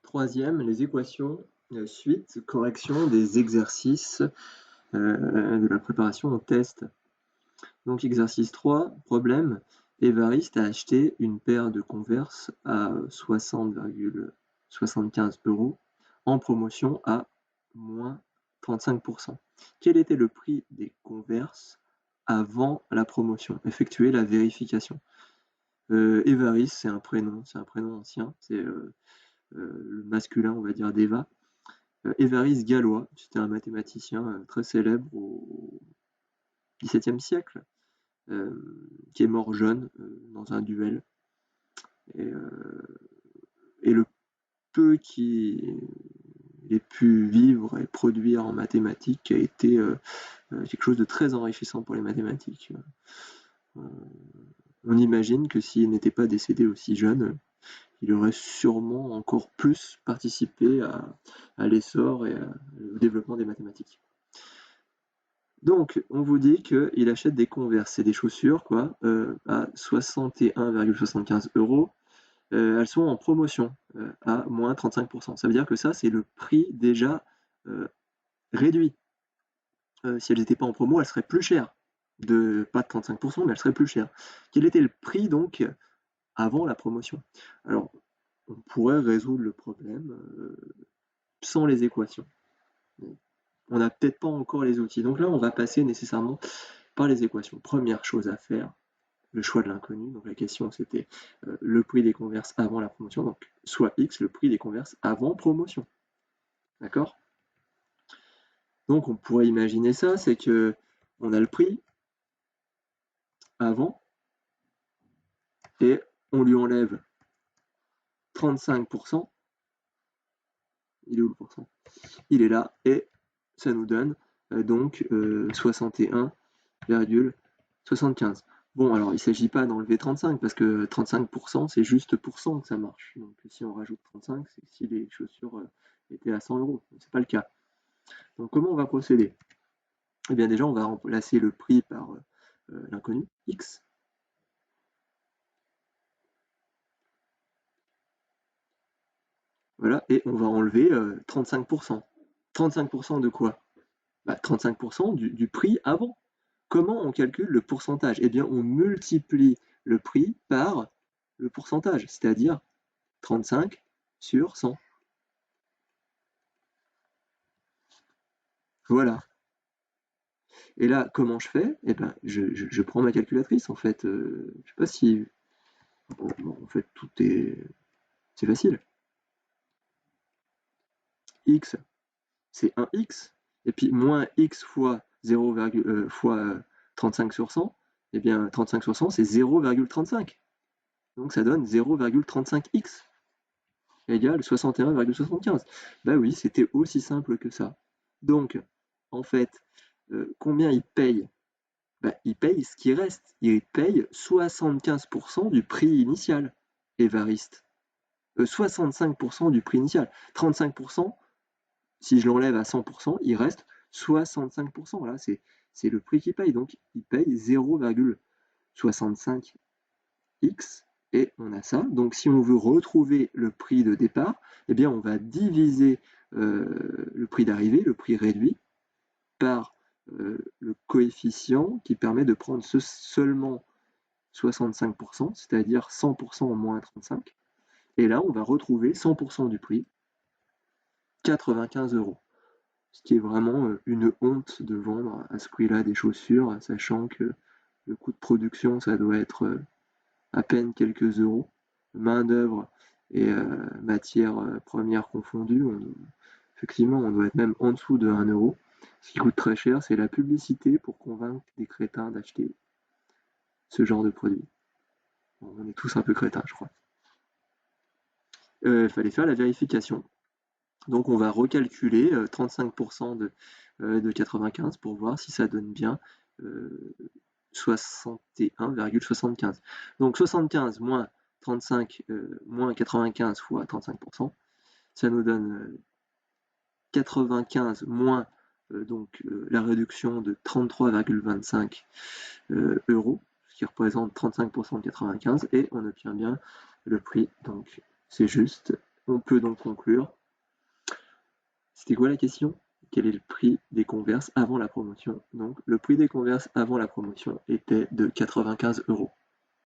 Troisième, les équations, suite, correction des exercices de la préparation au test. Donc exercice 3, problème, Évariste a acheté une paire de Converse à 60,75 € en promotion à moins 35%. Quel était le prix des Converse avant la promotion? Effectuez la vérification. Évariste, c'est un prénom ancien, c'est le masculin, on va dire, d'Eva. Évariste Galois, c'était un mathématicien très célèbre au XVIIe siècle, qui est mort jeune dans un duel. Et le peu qu'il ait pu vivre et produire en mathématiques a été quelque chose de très enrichissant pour les mathématiques. On imagine que s'il n'était pas décédé aussi jeune, il aurait sûrement encore plus participé à l'essor et au développement des mathématiques. Donc, on vous dit qu'il achète des Converse, c'est des chaussures, quoi, à 61,75 €. Elles sont en promotion, à moins 35%. Ça veut dire que ça, c'est le prix déjà réduit. Si elles n'étaient pas en promo, elles seraient plus chères. Pas de 35%, mais elles seraient plus chères. Quel était le prix, donc, avant la promotion? Alors, on pourrait résoudre le problème sans les équations. On n'a peut-être pas encore les outils. Donc là, on va passer nécessairement par les équations. Première chose à faire, le choix de l'inconnu. Donc la question, c'était le prix des Converse avant la promotion. Donc soit X, le prix des Converse avant promotion. D'accord? Donc on pourrait imaginer ça, c'est que on a le prix avant et on lui enlève 35%. Il est où le pourcent? Il est là et ça nous donne donc 61,75. Bon, alors il ne s'agit pas d'enlever 35 parce que 35% c'est juste pour 100 que ça marche. Donc si on rajoute 35, c'est si les chaussures étaient à 100 €. C'est pas le cas. Donc comment on va procéder? Eh bien déjà on va remplacer le prix par l'inconnu, X. Voilà, et on va enlever 35%. 35% de quoi? 35% du prix avant. Comment on calcule le pourcentage? Eh bien, on multiplie le prix par le pourcentage, c'est-à-dire 35 sur 100. Voilà. Et là, comment je fais? Eh ben, je prends ma calculatrice, en fait. Je sais pas si... Bon, en fait, c'est facile. X, c'est 1x. Et puis, moins x fois 0, fois 35 sur 100. Eh bien, 35 sur 100, c'est 0,35. Donc, ça donne 0,35x. Égale 61,75. Bah oui, c'était aussi simple que ça. Donc, en fait, combien il paye? Il paye ce qui reste. Il paye 75% du prix initial, Évariste. 65% du prix initial. 35%, si je l'enlève à 100%, il reste 65%. Voilà, c'est le prix qu'il paye. Donc, il paye 0,65x et on a ça. Donc si on veut retrouver le prix de départ, eh bien on va diviser le prix d'arrivée, le prix réduit, par le coefficient qui permet de prendre seulement 65%, c'est-à-dire 100% en moins 35. Et là, on va retrouver 100% du prix, 95 €. Ce qui est vraiment une honte de vendre à ce prix-là des chaussures, sachant que le coût de production, ça doit être à peine quelques euros. Main-d'œuvre et matières premières confondues, effectivement, on doit être même en dessous de 1 €. Ce qui coûte très cher, c'est la publicité pour convaincre des crétins d'acheter ce genre de produit. Bon, on est tous un peu crétins, je crois. Il fallait faire la vérification. Donc on va recalculer 35% de 95 pour voir si ça donne bien 61,75. Donc 75 moins 35 moins 95 fois 35%, ça nous donne 95 moins donc la réduction de 33,25 €, ce qui représente 35% de 95, et on obtient bien le prix. Donc c'est juste On peut donc conclure. C'était quoi la question? Quel est le prix des Converse avant la promotion? Donc, le prix des Converse avant la promotion était de 95 €.